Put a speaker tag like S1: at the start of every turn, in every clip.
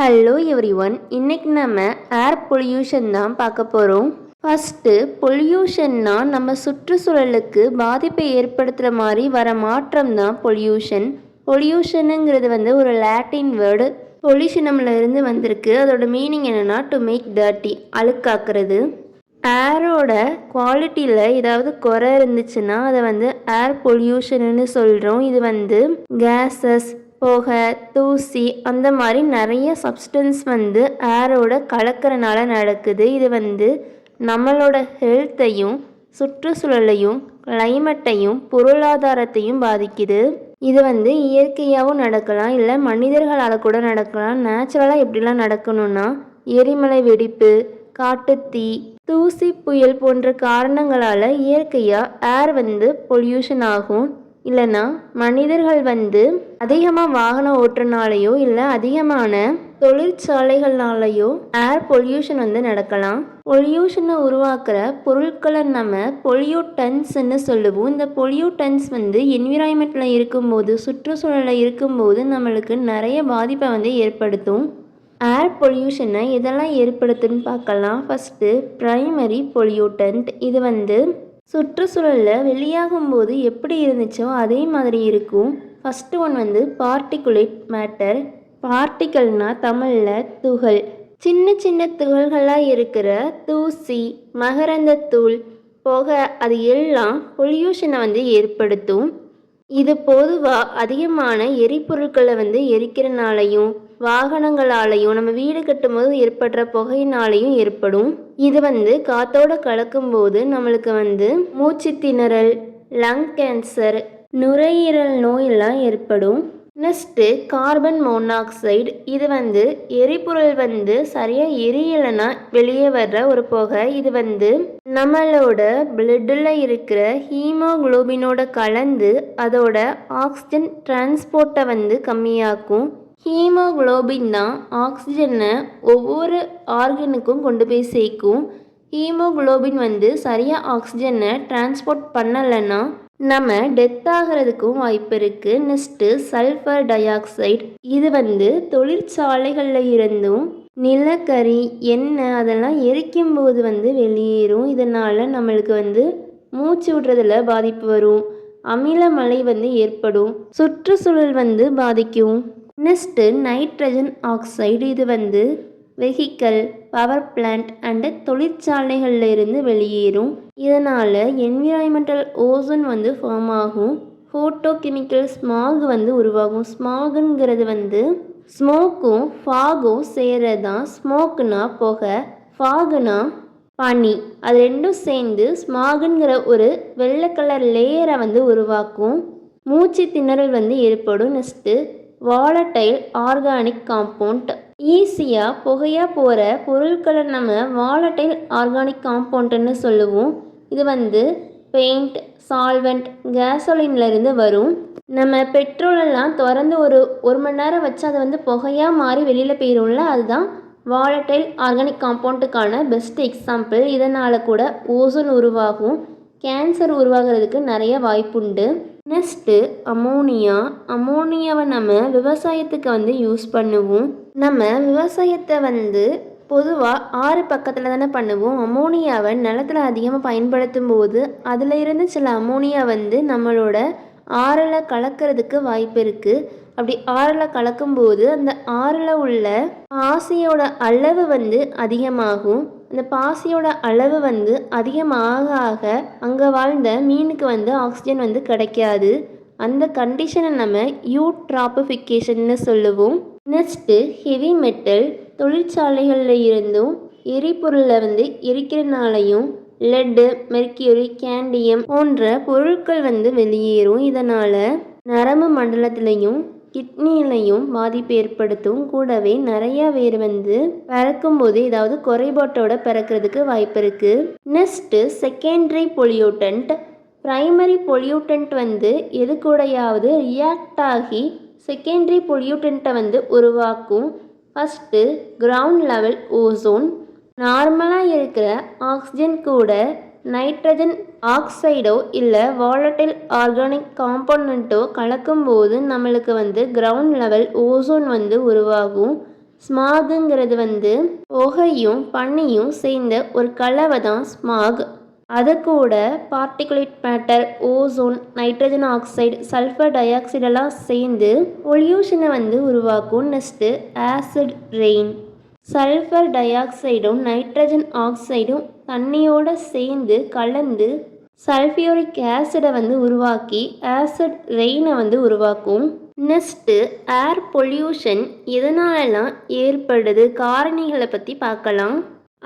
S1: Hello everyone, இன்னைக்கு நம்ம air pollution தான் பார்க்க போகிறோம். ஃபஸ்ட்டு, பொல்யூஷன்னா நம்ம சுற்றுச்சூழலுக்கு பாதிப்பை ஏற்படுத்துகிற மாதிரி வர மாற்றம் தான் பொல்யூஷன். பொல்யூஷனுங்கிறது ஒரு லாட்டின் வேர்டு, பொல்யூஷனம்ல இருந்து வந்திருக்கு. அதோட மீனிங் என்னென்னா டு மேக் டர்ட்டி, அழுக்காக்குறது. ஏரோட குவாலிட்டியில் ஏதாவது குறை இருந்துச்சுன்னா அதை ஏர் பொல்யூஷன்னு சொல்கிறோம். இது கேஸஸ், புகை, தூசி அந்த மாதிரி நிறைய சப்ஸ்டன்ஸ் ஏரோட கலக்கிறனால நடக்குது. இது நம்மளோட ஹெல்த்தையும் சுற்றுச்சூழலையும் கிளைமேட்டையும் பொருளாதாரத்தையும் பாதிக்குது. இது இயற்கையாகவும் நடக்கலாம், இல்லை மனிதர்களால் கூட நடக்கலாம். நேச்சுரலாக எப்படிலாம் நடக்கணும்னா எரிமலை வெடிப்பு, காட்டுத்தீ, தூசி புயல் போன்ற காரணங்களால் இயற்கையாக ஏர் பொல்யூஷன் ஆகும். இல்லைன்னா மனிதர்கள் அதிகமாக வாகனம் ஓட்டுறனாலையோ இல்லை அதிகமான தொழிற்சாலைகள்னாலையோ ஏர் பொல்யூஷன் நடக்கலாம். பொல்யூஷனை உருவாக்குற பொருட்களை நம்ம பொல்யூட்டன்ஸ்ன்னு சொல்லுவோம். இந்த பொல்யூட்டன்ஸ் என்விரான்மெண்ட்டில் இருக்கும்போது, சுற்றுச்சூழலில் இருக்கும்போது நம்மளுக்கு நிறைய பாதிப்பை ஏற்படுத்தும். ஏர் பொல்யூஷனை இதெல்லாம் ஏற்படுத்துன்னு பார்க்கலாம். First, primary pollutant. இது சுற்றுச்சூழலில் வெளியாகும்போது எப்படி இருந்துச்சோ அதே மாதிரி இருக்கும். First one particulate matter. பார்ட்டிகல்னால் தமிழில் துகள். சின்ன சின்ன துகள்களாக இருக்கிற தூசி, மகரந்தத்தூள், புகை, அது எல்லாம் பொல்யூஷனை ஏற்படுத்தும். இது பொதுவாக அதிகமான எரிபொருட்களை எரிக்கிறனாலையும் வாகனங்களாலையும் நம்ம வீடு கட்டும்போது ஏற்படுற புகையினாலையும் ஏற்படும். இது காற்றோட கலக்கும்போது நம்மளுக்கு மூச்சு திணறல், லங் கேன்சர், நுரையீரல் நோயெல்லாம் ஏற்படும். Next, carbon monoxide. இது எரிபொருள் சரியாக எரியலைன்னா வெளியே வர்ற ஒரு புகை. இது நம்மளோட பிளட்டில் இருக்கிற ஹீமோகுளோபினோட கலந்து அதோட ஆக்சிஜன் டிரான்ஸ்போர்ட்டை கம்மியாக்கும். ஹீமோகுளோபின் தான் ஆக்சிஜனை ஒவ்வொரு ஆர்கனுக்கும் கொண்டு போய் சேர்க்கும். ஹீமோகுளோபின் சரியாக ஆக்சிஜனை டிரான்ஸ்போர்ட் பண்ணலைன்னா நம்ம டெத் ஆகிறதுக்கும் வாய்ப்பு இருக்குது. Next, sulphur di oxide. இது தொழிற்சாலைகளில் இருந்தும் நிலக்கரி, எண்ணெய் அதெல்லாம் எரிக்கும்போது வெளியேறும். இதனால் நம்மளுக்கு மூச்சு விடுறதுல பாதிப்பு வரும், அமிலமலை ஏற்படும், சுற்றுச்சூழல் பாதிக்கும். Next, nitrogen oxide. இது வெஹிக்கல், பவர் பிளான்ட் அண்டு தொழிற்சாலைகளில் இருந்து வெளியேறும். இதனால் என்விரான்மெண்டல் ஓசோன் ஃபார்ம் ஆகும். ஃபோட்டோ கெமிக்கல் ஸ்மாக் உருவாகும். ஸ்மாகுங்கிறது ஸ்மோக்கும் ஃபாகும் சேர்றது தான். ஸ்மோக்குனா புகை, ஃபாகுனா பனி. அது ரெண்டும் சேர்ந்து ஸ்மாகுங்கிற ஒரு வெள்ளை கலர் லேயரை உருவாக்கும். மூச்சு திணறல் ஏற்படும். Next, volatile organic compound. ஈஸியாக புகையாக போகிற பொருட்களை நம்ம வாலடைல் ஆர்கானிக் காம்பவுண்டுன்னு சொல்லுவோம். இது பெயிண்ட், சால்வெண்ட், கேசோலின்லேருந்து வரும். நம்ம பெட்ரோலெல்லாம் திறந்து ஒரு மணி நேரம் வச்சு அது புகையாக மாறி வெளியில் போயிடும்ல, அதுதான் வாலடைல் ஆர்கானிக் காம்பவுண்டுக்கான பெஸ்ட் எக்ஸாம்பிள். இதனால் கூட ஓசோன் உருவாகும், கேன்சர் உருவாகிறதுக்கு நிறைய வாய்ப்புண்டு. Next, ammonia. அமோனியாவை நம்ம விவசாயத்துக்கு யூஸ் பண்ணுவோம். நம்ம விவசாயத்தை பொதுவாக ஆறு பக்கத்தில் தானே பண்ணுவோம். அமோனியாவை நிலத்தில் அதிகமாக பயன்படுத்தும் போது அதில் இருந்து சில அமோனியா நம்மளோட ஆறில் கலக்கிறதுக்கு வாய்ப்பு இருக்குது. அப்படி ஆறில் கலக்கும்போது அந்த ஆறில் உள்ள பாசியோட அளவு அதிகமாகும். அந்த பாசியோட அளவு அதிகமாக ஆக அங்கே வாழ்ந்த மீனுக்கு ஆக்சிஜன் கிடைக்காது. அந்த கண்டிஷனை நம்ம யூட்ராபிஃபிகேஷன்னு சொல்லுவோம். Next, heavy metal. தொழிற்சாலைகளில் இருந்தும் எரிபொருளை எரிக்கிறனாலையும் லெட்டு, மெர்க்யூரி, கேண்டியம் போன்ற பொருட்கள் வெளியேறும். இதனால் நரம்பு மண்டலத்திலையும் கிட்னிலையும் பாதிப்பு ஏற்படுத்தும். கூடவே நிறையா பேர் பிறக்கும்போது ஏதாவது குறைபாட்டோட பிறக்கிறதுக்கு வாய்ப்பு இருக்குது. Next, secondary pollutant. Primary pollutant எது கூடயாவது ரியாக்ட் ஆகி செகண்டரி பொல்யூட்டண்ட்டை உருவாக்கும். First, ground level ozone. நார்மலாக இருக்கிற ஆக்சிஜன் கூட நைட்ரஜன் ஆக்சைடோ இல்லை வாலடைல் ஆர்கானிக் காம்பனண்ட்டோ கலக்கும்போது நம்மளுக்கு கிரவுண்ட் லெவல் ஓசோன் உருவாகும். ஸ்மாகுங்கிறது வந்து புகையும் பனியும் சேர்ந்த ஒரு கலவை தான் ஸ்மாக். அது கூட particulate matter, ozone, nitrogen oxide, sulphur டை ஆக்சைடெல்லாம் சேர்ந்து பொல்யூஷனை வந்து உருவாக்கும். Next acid rain. சல்ஃபர் டை ஆக்சைடும் நைட்ரஜன் ஆக்சைடும் தண்ணியோடு சேர்ந்து கலந்து சல்ஃபியூரிக் ஆசிடை வந்து உருவாக்கி ஆசிட் ரெயினை வந்து உருவாக்கும். நெக்ஸ்ட்டு ஏர் பொல்யூஷன் எதனாலலாம் ஏற்படுது, காரணிகளை பற்றி பார்க்கலாம்.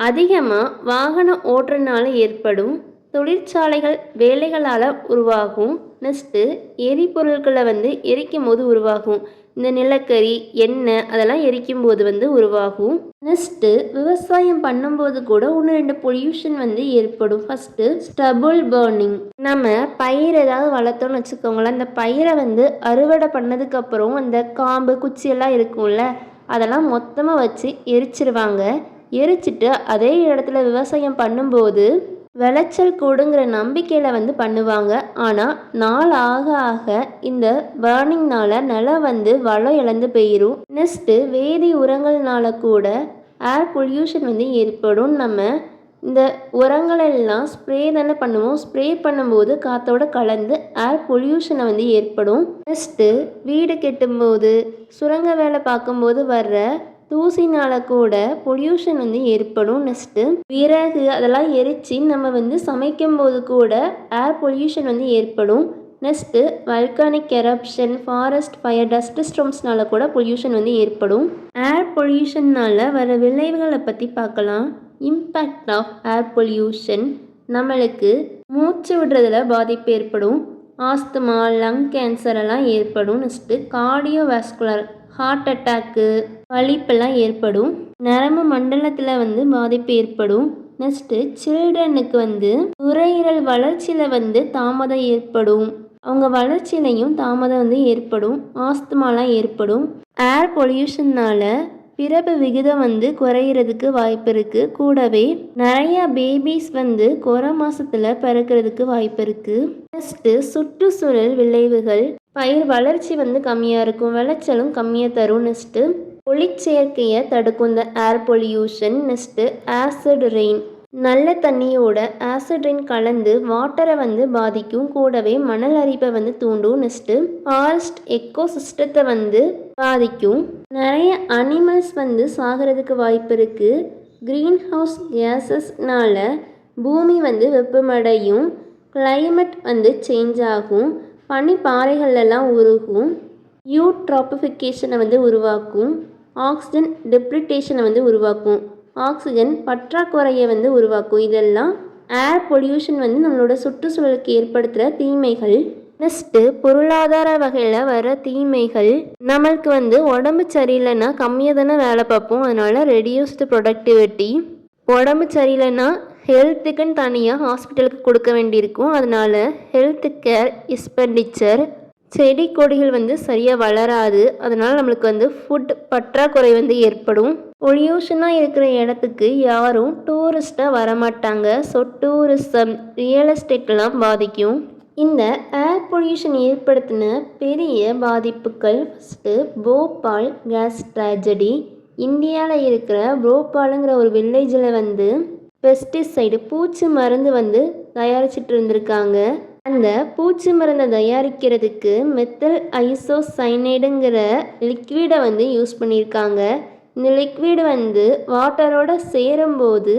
S1: அதிகமாக வாகனம் ஓட்டுறதுனால ஏற்படும், தொழிற்சாலைகள் வேலைகளால் உருவாகும். நெக்ஸ்ட்டு எரிபொருட்களை வந்து எரிக்கும் போது உருவாகும். இந்த நிலக்கரி, எண்ணெய் அதெல்லாம் எரிக்கும் போது வந்து உருவாகும். நெக்ஸ்ட்டு விவசாயம் பண்ணும்போது கூட 1-2 பொல்யூஷன் வந்து ஏற்படும். First stable burning. நம்ம பயிர் ஏதாவது வளர்த்தோன்னு வச்சுக்கோங்களேன், அந்த பயிரை வந்து அறுவடை பண்ணதுக்கப்புறம் அந்த காம்பு குச்சியெல்லாம் இருக்கும்ல, அதெல்லாம் மொத்தமாக வச்சு எரிச்சிருவாங்க. எரிச்சிட்டு அதே இடத்துல விவசாயம் பண்ணும்போது விளைச்சல் கூடுங்கிற நம்பிக்கையில் வந்து பண்ணுவாங்க. ஆனால் நாள் ஆக ஆக இந்த பர்னிங்னால் நிலம் வந்து வளம் இழந்து போயிடும். நெக்ஸ்ட்டு வேதி உரங்கள்னால கூட ஏர் பொல்யூஷன் வந்து ஏற்படும். நம்ம இந்த உரங்களெல்லாம் ஸ்ப்ரே தானே பண்ணுவோம், ஸ்ப்ரே பண்ணும்போது காற்றோட கலந்து ஏர் பொல்யூஷனை வந்து ஏற்படும். நெக்ஸ்ட்டு வீடு கட்டும்போது சுரங்க வேலை பார்க்கும்போது வர்ற தூசினால் கூட பொல்யூஷன் வந்து ஏற்படும். நெக்ஸ்ட்டு விறகு அதெல்லாம் எரித்து நம்ம வந்து சமைக்கும் போது கூட ஏர் பொல்யூஷன் வந்து ஏற்படும். Next volcanic eruption, forest fire, dust ஸ்டோம்ஸ்னால கூட பொல்யூஷன் வந்து ஏற்படும். ஏர் பொல்யூஷன்னால் வர விளைவுகளை பற்றி பார்க்கலாம். Impact of air pollution. நம்மளுக்கு மூச்சு விடுறதுல பாதிப்பு ஏற்படும். ஆஸ்துமா, லங் கேன்சர் எல்லாம் ஏற்படும். நெக்ஸ்ட்டு கார்டியோவாஸ்குலர், ஹார்ட் அட்டாக்கு, வலிப்பெல்லாம் ஏற்படும். நரம்பு மண்டலத்தில் வந்து பாதிப்பு ஏற்படும். நெக்ஸ்ட்டு சில்ட்ரனுக்கு வந்து நுரையீரல் வளர்ச்சியில் வந்து தாமதம் ஏற்படும். அவங்க வளர்ச்சியிலையும் தாமதம் வந்து ஏற்படும். ஆஸ்துமாலாம் ஏற்படும். ஏர் பொல்யூஷன்னால் பிறப்பு விகிதம் வந்து குறையிறதுக்கு வாய்ப்பு இருக்குது. கூடவே நிறையா பேபிஸ் வந்து கொரை மாதத்தில் பிறக்கிறதுக்கு வாய்ப்பு இருக்குது. நெக்ஸ்ட்டு சுற்றுச்சூழல் விளைவுகள். பயிர் வளர்ச்சி வந்து கம்மியாக இருக்கும், விளைச்சலும் கம்மியாக தரும். நெக்ஸ்ட்டு ஒளிச்சேர்க்கையை தடுக்கும் இந்த air pollution. Next acid rain. நல்ல தண்ணியோட ஆசிட் ரெயின் கலந்து வாட்டரை வந்து பாதிக்கும். கூடவே மணல் அரிப்பை வந்து தூண்டும். நெக்ஸ்ட்டு ஃபாரஸ்ட் எக்கோ சிஸ்டத்தை வந்து பாதிக்கும். நிறைய அனிமல்ஸ் வந்து சாகிறதுக்கு வாய்ப்பு இருக்குது. க்ரீன் ஹவுஸ் கேஸஸ்னால பூமி வந்து வெப்பமடையும். கிளைமேட் வந்து சேஞ்ச் ஆகும். பனிப்பாறைகளெல்லாம் உருகும். யூட்ராபிஃபிகேஷனை வந்து உருவாக்கும். ஆக்சிஜன் டெப்ரிட்டேஷனை வந்து உருவாக்கும். ஆக்சிஜன் பற்றாக்குறையை வந்து உருவாக்கும். இதெல்லாம் ஏர் பொல்யூஷன் வந்து நம்மளோட சுற்றுச்சூழலுக்கு ஏற்படுத்துகிற தீமைகள். நெக்ஸ்ட்டு பொருளாதார வகையில் வர தீமைகள். நம்மளுக்கு வந்து உடம்பு சரியில்லைன்னா கம்மியாக தானே வேலை பார்ப்போம், அதனால் ரெடியூஸ்டு ப்ரொடக்டிவிட்டி. உடம்பு சரியில்லைன்னா ஹெல்த்துக்குன்னு தனியாக ஹாஸ்பிட்டலுக்கு கொடுக்க வேண்டியிருக்கும். அதனால் ஹெல்த் கேர் எக்ஸ்பெண்டிச்சர். செடி கொடிகள் வந்து சரியாக வளராது. அதனால் நம்மளுக்கு வந்து ஃபுட் பற்றாக்குறை வந்து ஏற்படும். பொல்யூஷனாக இருக்கிற இடத்துக்கு யாரும் டூரிஸ்ட்டாக வரமாட்டாங்க. ஸோ டூரிசம், ரியல் எஸ்டேட்லாம் பாதிக்கும். இந்த ஏர் பொல்யூஷன் ஏற்படுத்தின பெரிய பாதிப்புகள். First Bhopal gas tragedy. இந்தியாவில் இருக்கிற போபாலுங்கிற ஒரு வில்லேஜில் வந்து பெஸ்டிசைடு பூச்சி மருந்து வந்து தயாரிச்சிட்டு இருந்திருக்காங்க. அந்த பூச்சி மருந்தை தயாரிக்கிறதுக்கு மெத்தில் ஐசோசைனைடுங்கிற லிக்விடை வந்து யூஸ் பண்ணியிருக்காங்க. இந்த லிக்விடு வந்து வாட்டரோட சேரும்போது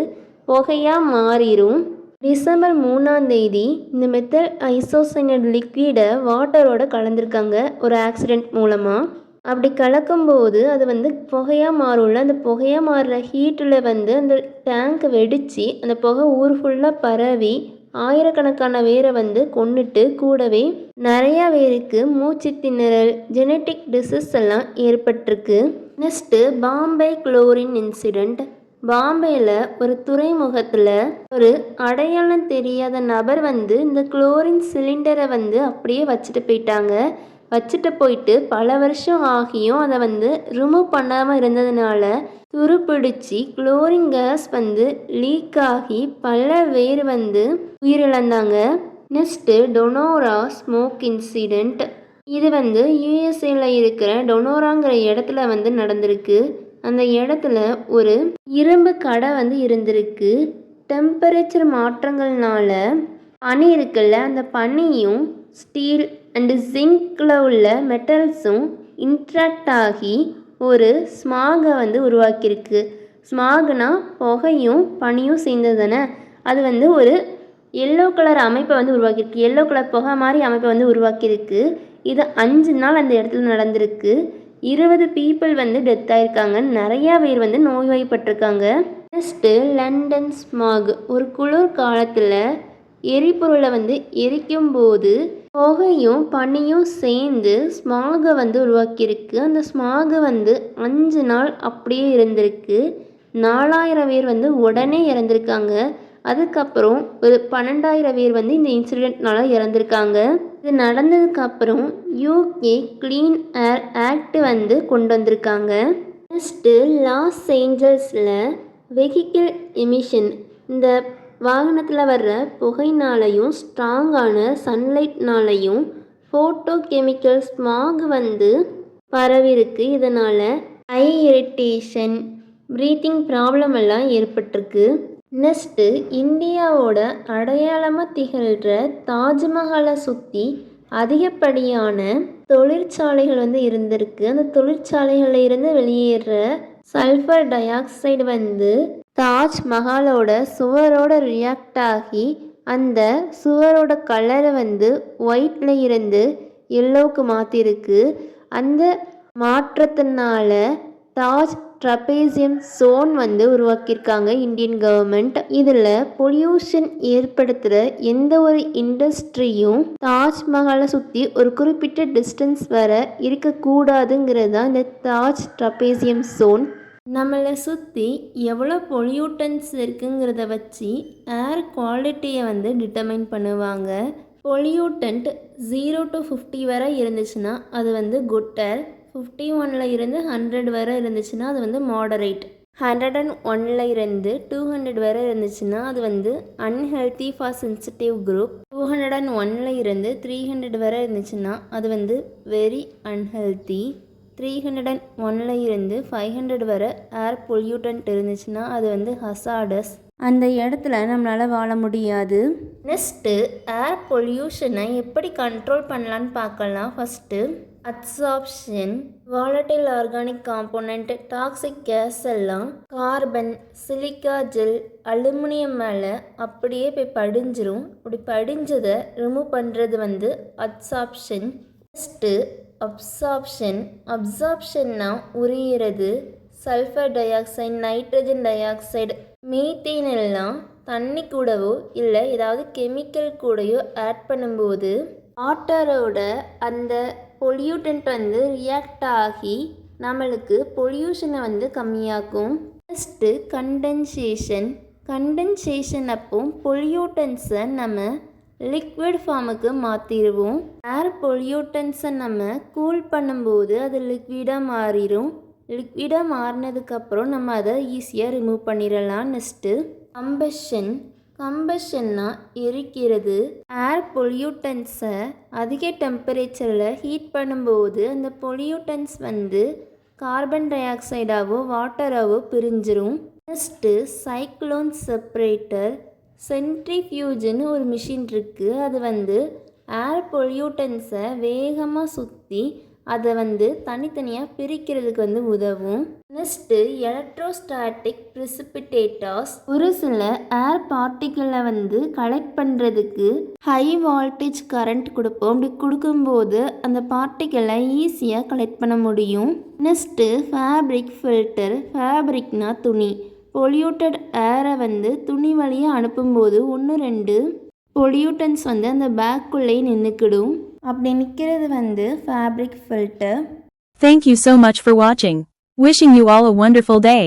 S1: புகையாக மாறிடும். டிசம்பர் 3 இந்த மெத்தில் ஐசோசைனைடு லிக்விடை வாட்டரோட கலந்துருக்காங்க ஒரு ஆக்சிடெண்ட் மூலமாக. அப்படி கலக்கும்போது அது வந்து புகையாக மாறும்ல, அந்த புகையாக மாறுற ஹீட்டில் வந்து அந்த டேங்க் வெடித்து அந்த புகை ஊர் ஃபுல்லாக பரவி ஆயிரக்கணக்கான பேரை வந்து கொன்னுட்டு, கூடவே நிறையா பேருக்கு மூச்சு திணறல், ஜெனட்டிக் டிசீஸ் எல்லாம் ஏற்பட்டிருக்கு. Next Bombay chlorine incident. பாம்பேயில் ஒரு துறைமுகத்தில் ஒரு அடையாளம் தெரியாத நபர் வந்து இந்த குளோரின் சிலிண்டரை வந்து அப்படியே வச்சுட்டு போயிட்டாங்க. வச்சுட்டு போயிட்டு பல வருஷம் ஆகியும் அதை வந்து ரிமூவ் பண்ணாமல் இருந்ததுனால துருப்பிடிச்சி குளோரின் கேஸ் வந்து லீக் ஆகி பல பேர் வந்து உயிரிழந்தாங்க. Next Donora smoke incident. இது வந்து யூஎஸ்ஏல இருக்கிற டொனோராங்கிற இடத்துல வந்து நடந்திருக்கு. அந்த இடத்துல ஒரு இரும்பு கடை வந்து இருந்திருக்கு. டெம்பரேச்சர் மாற்றங்கள்னால பனி இருக்குல்ல, அந்த பனியும் ஸ்டீல் அண்டு ஜிங்கில் உள்ள மெட்டல்ஸும் இன்ட்ராக்ட் ஆகி ஒரு ஸ்மாகை வந்து உருவாக்கியிருக்கு. ஸ்மாகுனா புகையும் பனியும் சேர்ந்தது தானே. அது வந்து ஒரு எல்லோ கலர் அமைப்பை வந்து உருவாக்கியிருக்கு. எல்லோ கலர் புகை மாதிரி அமைப்பை வந்து உருவாக்கியிருக்கு. இது 5 நாள் அந்த இடத்துல நடந்திருக்கு. 20 பீப்புள் வந்து டெத் ஆகிருக்காங்க. நிறையா பேர் வந்து நோய்வாய்ப்பட்டிருக்காங்க. Next London smack. ஒரு குளிர் காலத்தில் எரிபொருளை வந்து எரிக்கும்போது புகையும் பனியும் சேர்ந்து ஸ்மாகை வந்து உருவாக்கியிருக்கு. அந்த ஸ்மாகு வந்து 5 நாள் அப்படியே இருந்திருக்கு. 4000 பேர் வந்து உடனே இறந்துருக்காங்க. அதுக்கப்புறம் ஒரு 12,000 பேர் வந்து இந்த இன்சிடெண்ட்னால இறந்துருக்காங்க. இது நடந்ததுக்கப்புறம் யூகே க்ளீன் ஏர் ஆக்ட் வந்து கொண்டு வந்திருக்காங்க. நெக்ஸ்ட்டு லாஸ் ஏஞ்சல்ஸில் வெஹிக்கிள் எமிஷன், இந்த வாகனத்தில் வர்ற புகைனாலையும் ஸ்ட்ராங்கான சன்லைட்னாலையும் ஃபோட்டோ கெமிக்கல் ஸ்மாக் வந்து பரவிருக்கு. இதனால் ஐ இரிட்டேஷன், ப்ரீத்திங் ப்ராப்ளம் எல்லாம் ஏற்பட்டிருக்கு. நெக்ஸ்ட்டு இந்தியாவோட அடையாளமாக திகழ்கிற தாஜ்மஹாலை சுற்றி அதிகப்படியான தொழிற்சாலைகள் வந்து இருந்திருக்கு. அந்த தொழிற்சாலைகளில் இருந்து வெளியேற சல்ஃபர் டை ஆக்சைடு வந்து தாஜ்மஹாலோட சுவரோட ரியாக்ட் ஆகி அந்த சுவரோட கலரை வந்து ஒயிட்டில் இருந்து எல்லோவுக்கு மாற்றிருக்கு. அந்த மாற்றத்தினால தாஜ் ட்ரபேசியம் ஜோன் வந்து உருவாக்கியிருக்காங்க இந்தியன் கவர்மெண்ட். இதில் பொல்யூஷன் ஏற்படுத்துகிற எந்த ஒரு இண்டஸ்ட்ரியும் தாஜ்மஹாலை சுற்றி ஒரு குறிப்பிட்ட டிஸ்டன்ஸ் வர இருக்கக்கூடாதுங்கிறது தான் இந்த தாஜ் ட்ரபேசியம் ஜோன். நம்மளை சுற்றி எவ்வளோ பொல்யூட்டன்ஸ் இருக்குங்கிறத வச்சு ஏர் குவாலிட்டியை வந்து டிட்டர்மைன் பண்ணுவாங்க. பொல்யூட்டன்ட் 0 to 50 வரை இருந்துச்சுன்னா அது வந்து குட் ஏர், 51 இருந்து 100 வரை இருந்துச்சுன்னா அது வந்து மாடரேட், 101 இருந்து 200 வரை இருந்துச்சுன்னா அது வந்து அன்ஹெல்தி ஃபார் சென்சிட்டிவ் குரூப், 201 இருந்து 300 வரை இருந்துச்சுன்னா அது வந்து வெரி அன்ஹெல்தி, 301 இருந்து 500 வரை ஏர் பொல்யூட்டன்ட் இருந்துச்சுன்னா அது வந்து ஹசார்டஸ். அந்த இடத்துல நம்மளால் வாழ முடியாது. நெக்ஸ்ட்டு ஏர் பொல்யூஷனை எப்படி கண்ட்ரோல் பண்ணலான்னு பார்க்கலாம். First absorption, volatile organic component, toxic gas எல்லாம் கார்பன், சிலிக்கா ஜெல், அலுமினியம் மேலே அப்படியே போய் படிஞ்சிரும். அப்படி படிஞ்சதை ரிமூவ் பண்ணுறது வந்து அப்சார்ப்ஷன். நெக்ஸ்ட்டு அப்சார்ப்ஷன்னா உரியிறது. Sulphur dioxide, nitrogen dioxide, methane எல்லாம் தண்ணி கூடவோ இல்லை ஏதாவது கெமிக்கல் கூடயோ ஆட் பண்ணும்போது வாட்டரோட அந்த பொல்யூட்டன்ட் வந்து ரியாக்ட் ஆகி நம்மளுக்கு பொல்யூஷனை வந்து கம்மியாக்கும். நெக்ஸ்ட்டு கண்டென்சேஷன் அப்போ பொல்யூட்டன்ஸை நம்ம லிக்விட் ஃபார்முக்கு மாற்றிடுவோம். ஏர் பொல்யூட்டன்ஸை நம்ம கூல் பண்ணும்போது அது லிக்விடாக மாறிடும். லிக்விடாக மாறினதுக்கப்புறம் நம்ம அதை ஈஸியாக ரிமூவ் பண்ணிடலாம். நெக்ஸ்ட்டு கம்பஷன்னா எரிக்கிறது. ஏர் பொல்யூட்டன்ஸை அதிக டெம்பரேச்சரில் ஹீட் பண்ணும்போது அந்த பொல்யூட்டன்ஸ் வந்து கார்பன் டை ஆக்சைடாவோ வாட்டராவோ பிரிஞ்சிரும். நெக்ஸ்ட்டு சைக்ளோன் செப்பரேட்டர், சென்ட்ரிஃபியூஜுன்னு ஒரு மிஷின் இருக்குது. அது வந்து ஏர் பொல்யூட்டன்ஸை வேகமாக சுற்றி அதை வந்து தனித்தனியாக பிரிக்கிறதுக்கு வந்து உதவும். நெக்ஸ்ட்டு எலக்ட்ரோஸ்டாட்டிக் ப்ரிசிபிடேட்டர்ஸ், ஒரு சில ஏர் பார்ட்டிக்கிளை வந்து கலெக்ட் பண்ணுறதுக்கு ஹை வால்டேஜ் கரண்ட் கொடுப்போம். அப்படி கொடுக்கும்போது அந்த பார்ட்டிக்கிளை ஈஸியாக கலெக்ட் பண்ண முடியும். நெக்ஸ்ட்டு ஃபேப்ரிக் ஃபில்டர், ஃபேப்ரிக்னா துணி, பொல்யூட்டட் ஏரை வந்து துணி வழியாக அனுப்பும்போது 1-2 பொல்யூட்டன்ஸ் வந்து அந்த பேக்குள்ளேயே நின்றுக்கிடும். அப்படி நிற்கிறது வந்து fabric filter.
S2: Thank you so much for watching. Wishing you all a wonderful day.